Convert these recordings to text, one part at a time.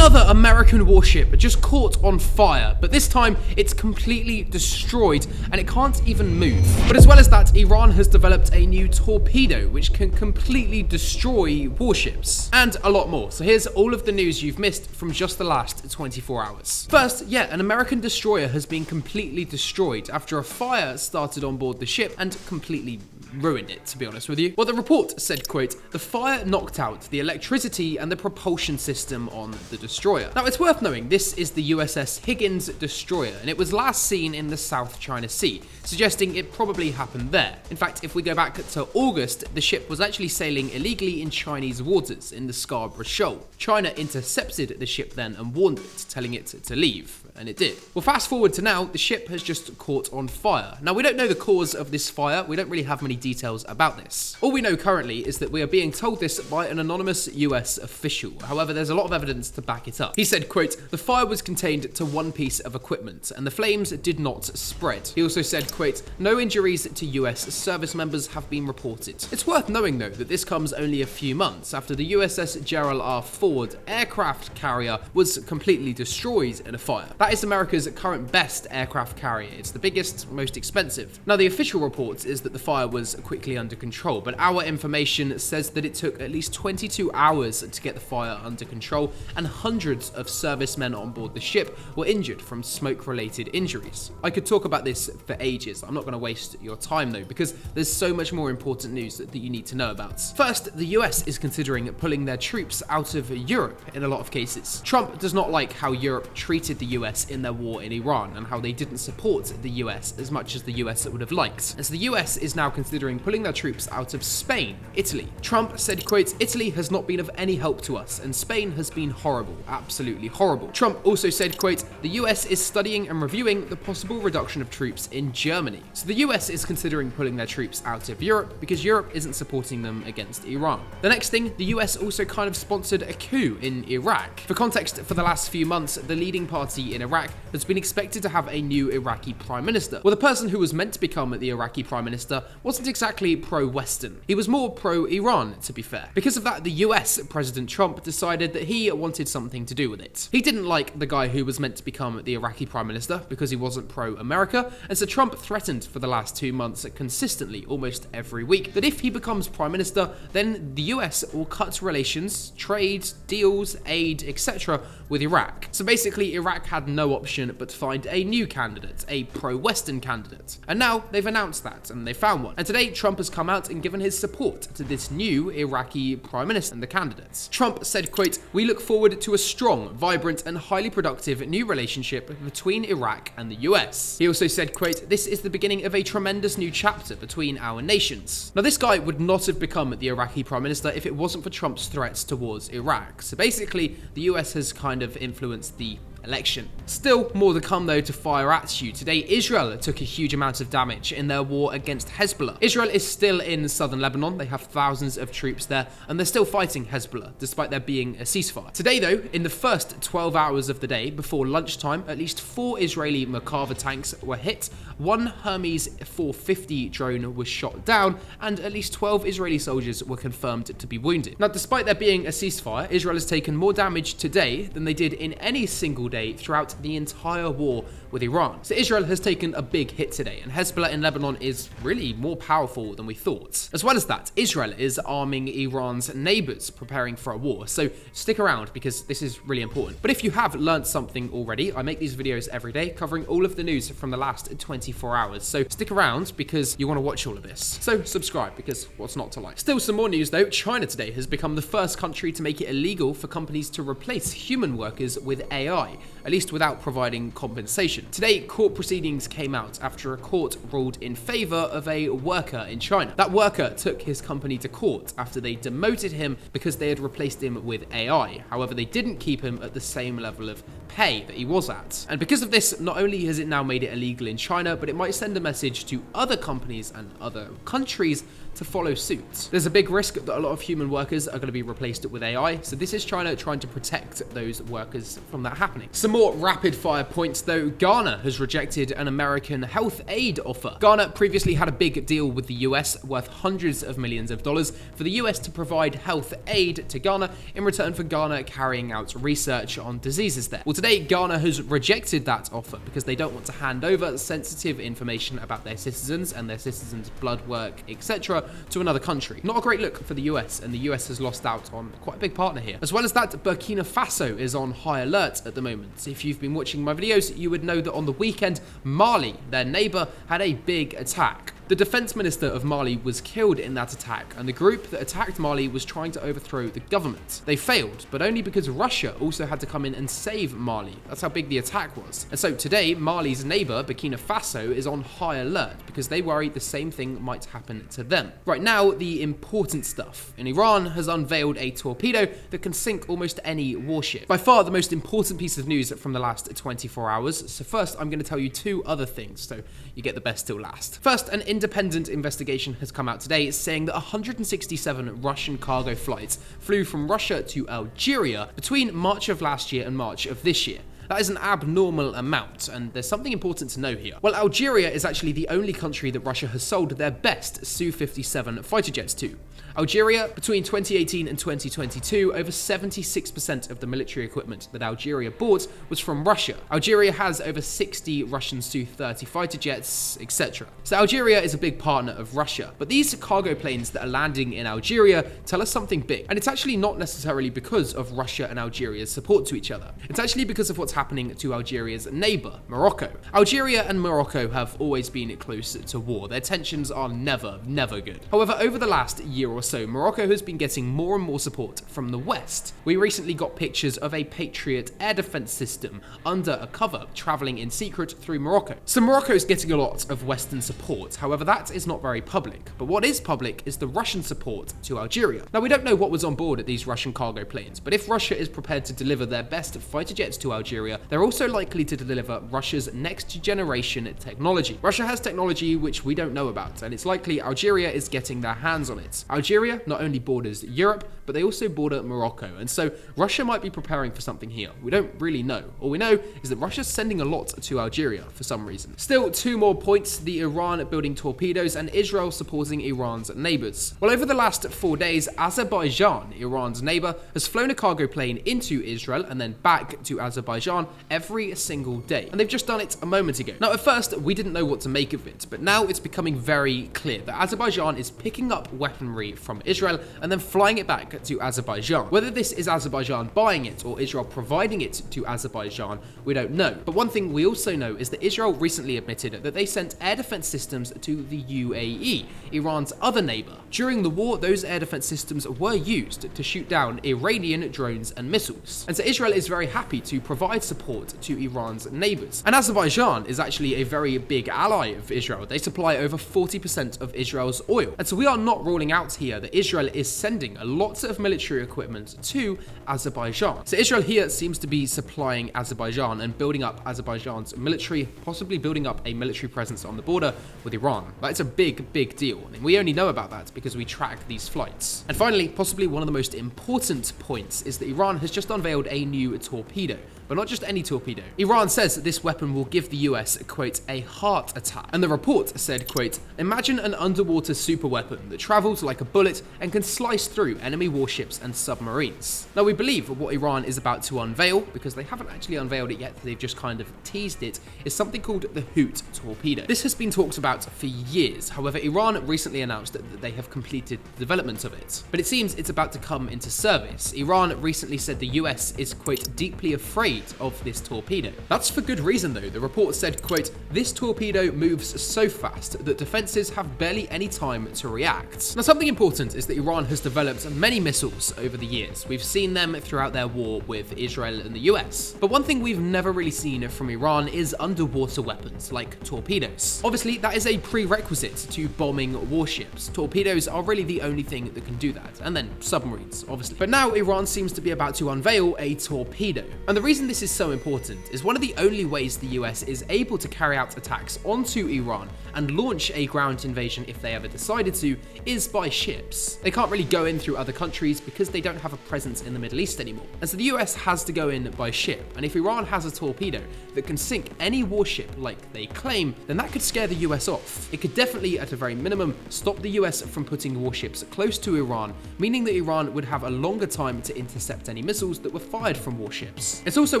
Another American warship just caught on fire, but this time it's completely destroyed and it can't even move. But as well as that, Iran has developed a new torpedo which can completely destroy warships, and a lot more. So here's all of the news you've missed from just the last 24 hours. First, an American destroyer has been completely destroyed after a fire started on board the ship and completely ruined it, to be honest with you. Well, the report said, quote, "The fire knocked out the electricity and the propulsion system on the destroyer." Now, it's worth knowing this is the USS Higgins destroyer, and it was last seen in the South China Sea, suggesting it probably happened there. In fact, if we go back to August, the ship was actually sailing illegally in Chinese waters in the Scarborough Shoal. China intercepted the ship then and warned it, telling it to leave. And it did. Well, fast forward to now, the ship has just caught on fire. Now, we don't know the cause of this fire. We don't really have many details about this. All we know currently is that we are being told this by an anonymous US official. However, there's a lot of evidence to back it up. He said, quote, "The fire was contained to one piece of equipment and the flames did not spread." He also said, quote, "No injuries to US service members have been reported." It's worth knowing, though, that this comes only a few months after the USS Gerald R. Ford aircraft carrier was completely destroyed in a fire. That is America's current best aircraft carrier. It's the biggest, most expensive. Now, the official report is that the fire was quickly under control, but our information says that it took at least 22 hours to get the fire under control, and hundreds of servicemen on board the ship were injured from smoke-related injuries. I could talk about this for ages. I'm not going to waste your time, though, because there's so much more important news that you need to know about. First, the US is considering pulling their troops out of Europe in a lot of cases. Trump does not like how Europe treated the US in their war in Iran and how they didn't support the US as much as the US would have liked. And so the US is now considering pulling their troops out of Spain, Italy. Trump said, quote, "Italy has not been of any help to us and Spain has been horrible, absolutely horrible." Trump also said, quote, "The US is studying and reviewing the possible reduction of troops in Germany." So the US is considering pulling their troops out of Europe because Europe isn't supporting them against Iran. The next thing, the US also kind of sponsored a coup in Iraq. For context, for the last few months, the leading party in Iraq has been expected to have a new Iraqi prime minister. Well, the person who was meant to become the Iraqi prime minister wasn't exactly pro-Western. He was more pro-Iran, to be fair. Because of that, the US President Trump decided that he wanted something to do with it. He didn't like the guy who was meant to become the Iraqi prime minister because he wasn't pro-America, and so Trump threatened for the last 2 months consistently, almost every week, that if he becomes prime minister, then the US will cut relations, trade, deals, aid, etc. with Iraq. So basically, Iraq had no option but to find a new candidate, a pro-Western candidate. And now they've announced that, and they found one. And today, Trump has come out and given his support to this new Iraqi prime minister and the candidates. Trump said, quote, "We look forward to a strong, vibrant, and highly productive new relationship between Iraq and the US." He also said, quote, "This is the beginning of a tremendous new chapter between our nations." Now, this guy would not have become the Iraqi prime minister if it wasn't for Trump's threats towards Iraq. So basically, the US has kind of influenced the election. Still more to come, though, to fire at you. Today, Israel took a huge amount of damage in their war against Hezbollah. Israel is still in southern Lebanon. They have thousands of troops there, and they're still fighting Hezbollah, despite there being a ceasefire. Today, though, in the first 12 hours of the day, before lunchtime, at least 4 Israeli Merkava tanks were hit, 1 Hermes 450 drone was shot down, and at least 12 Israeli soldiers were confirmed to be wounded. Now, despite there being a ceasefire, Israel has taken more damage today than they did in any single day throughout the entire war with Iran. So Israel has taken a big hit today, and Hezbollah in Lebanon is really more powerful than we thought. As well as that, Israel is arming Iran's neighbors, preparing for a war. So stick around because this is really important. But if you have learned something already, I make these videos every day covering all of the news from the last 24 hours. So stick around because you want to watch all of this. So subscribe because what's not to like? Still some more news though. China today has become the first country to make it illegal for companies to replace human workers with AI, at least without providing compensation. Today, court proceedings came out after a court ruled in favor of a worker in China. That worker took his company to court after they demoted him because they had replaced him with AI. However, they didn't keep him at the same level of pay that he was at. And because of this, not only has it now made it illegal in China, but it might send a message to other companies and other countries to follow suit. There's a big risk that a lot of human workers are going to be replaced with AI, so this is China trying to protect those workers from that happening. Some more rapid fire points though. Ghana has rejected an American health aid offer. Ghana previously had a big deal with the US worth hundreds of millions of dollars for the US to provide health aid to Ghana in return for Ghana carrying out research on diseases there. Well, today Ghana has rejected that offer because they don't want to hand over sensitive information about their citizens and their citizens' blood work, etc. to another country. Not a great look for the US, and the US has lost out on quite a big partner here. As well as that, Burkina Faso is on high alert at the moment. If you've been watching my videos, you would know that on the weekend, Mali, their neighbor, had a big attack. The defense minister of Mali was killed in that attack, and the group that attacked Mali was trying to overthrow the government. They failed, but only because Russia also had to come in and save Mali. That's how big the attack was. And so today, Mali's neighbor, Burkina Faso, is on high alert because they worry the same thing might happen to them. Right now, the important stuff. And Iran has unveiled a torpedo that can sink almost any warship. By far, the most important piece of news from the last 24 hours. So first, I'm going to tell you two other things, so you get the best till last. First, an independent investigation has come out today saying that 167 Russian cargo flights flew from Russia to Algeria between March of last year and March of this year. That is an abnormal amount, and there's something important to know here. Well, Algeria is actually the only country that Russia has sold their best Su-57 fighter jets to. Algeria, between 2018 and 2022, over 76% of the military equipment that Algeria bought was from Russia. Algeria has over 60 Russian Su-30 fighter jets, etc. So Algeria is a big partner of Russia, but these cargo planes that are landing in Algeria tell us something big. And it's actually not necessarily because of Russia and Algeria's support to each other. It's actually because of what's happening to Algeria's neighbor, Morocco. Algeria and Morocco have always been close to war. Their tensions are never good. However, over the last year or so, Morocco has been getting more and more support from the West. We recently got pictures of a Patriot air defense system under a cover, traveling in secret through Morocco. So Morocco is getting a lot of Western support. However, that is not very public. But what is public is the Russian support to Algeria. Now, we don't know what was on board at these Russian cargo planes, but if Russia is prepared to deliver their best fighter jets to Algeria, they're also likely to deliver Russia's next generation technology. Russia has technology which we don't know about, and it's likely Algeria is getting their hands on it. Algeria not only borders Europe, but they also border Morocco, and so Russia might be preparing for something here. We don't really know. All we know is that Russia's sending a lot to Algeria for some reason. Still, two more points: the Iran building torpedoes and Israel supporting Iran's neighbors. Well, over the last 4 days, Azerbaijan, Iran's neighbor, has flown a cargo plane into Israel and then back to Azerbaijan every single day. And they've just done it a moment ago. Now, at first, we didn't know what to make of it, but now it's becoming very clear that Azerbaijan is picking up weaponry from Israel and then flying it back to Azerbaijan. Whether this is Azerbaijan buying it or Israel providing it to Azerbaijan, we don't know. But one thing we also know is that Israel recently admitted that they sent air defense systems to the UAE, Iran's other neighbor. During the war, those air defense systems were used to shoot down Iranian drones and missiles. And so Israel is very happy to provide support to Iran's neighbors. And Azerbaijan is actually a very big ally of Israel. They supply over 40% of Israel's oil. And so we are not ruling out here that Israel is sending a lot of military equipment to Azerbaijan. So Israel here seems to be supplying Azerbaijan and building up Azerbaijan's military, possibly building up a military presence on the border with Iran. That's a big deal. And we only know about that because we track these flights. And finally, possibly one of the most important points is that Iran has just unveiled a new torpedo. But not just any torpedo. Iran says that this weapon will give the US, quote, a heart attack. And the report said, quote, imagine an underwater super weapon that travels like a bullet and can slice through enemy warships and submarines. Now, we believe what Iran is about to unveil, because they haven't actually unveiled it yet, they've just kind of teased it, is something called the Hoot torpedo. This has been talked about for years. However, Iran recently announced that they have completed the development of it. But it seems it's about to come into service. Iran recently said the US is, quote, deeply afraid of this torpedo. That's for good reason though. The report said, quote, this torpedo moves so fast that defenses have barely any time to react. Now, something important is that Iran has developed many missiles over the years. We've seen them throughout their war with Israel and the US. But one thing we've never really seen from Iran is underwater weapons like torpedoes. Obviously, that is a prerequisite to bombing warships. Torpedoes are really the only thing that can do that. And then submarines, obviously. But now Iran seems to be about to unveil a torpedo. And the reason this is so important is one of the only ways the US is able to carry out attacks onto Iran and launch a ground invasion if they ever decided to is by ships. They can't really go in through other countries because they don't have a presence in the Middle East anymore. And so the US has to go in by ship. And if Iran has a torpedo that can sink any warship like they claim, then that could scare the US off. It could definitely, at a very minimum, stop the US from putting warships close to Iran, meaning that Iran would have a longer time to intercept any missiles that were fired from warships. It's also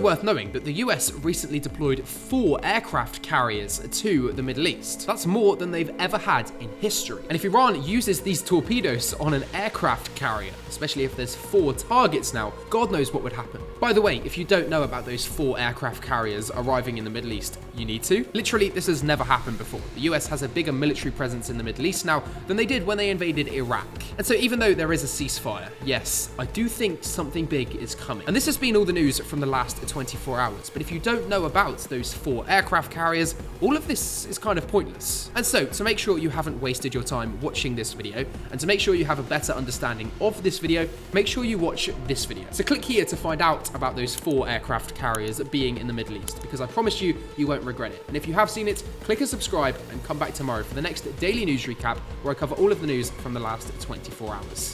worth knowing that the US recently deployed 4 aircraft carriers to the Middle East. That's more than they've ever had in history. And if Iran uses these torpedoes on an aircraft carrier, especially if there's 4 targets now, God knows what would happen. By the way, if you don't know about those 4 aircraft carriers arriving in the Middle East, you need to. Literally, this has never happened before. The US has a bigger military presence in the Middle East now than they did when they invaded Iraq. And so even though there is a ceasefire, yes, I do think something big is coming. And this has been all the news from the last 24 hours. But if you don't know about those 4 aircraft carriers, all of this is kind of pointless. And so, to make sure you haven't wasted your time watching this video, and to make sure you have a better understanding of this video, make sure you watch this video. So click here to find out about those 4 aircraft carriers being in the Middle East, because I promise you, you won't regret it. And if you have seen it, click and subscribe and come back tomorrow for the next daily news recap where I cover all of the news from the last 24 hours.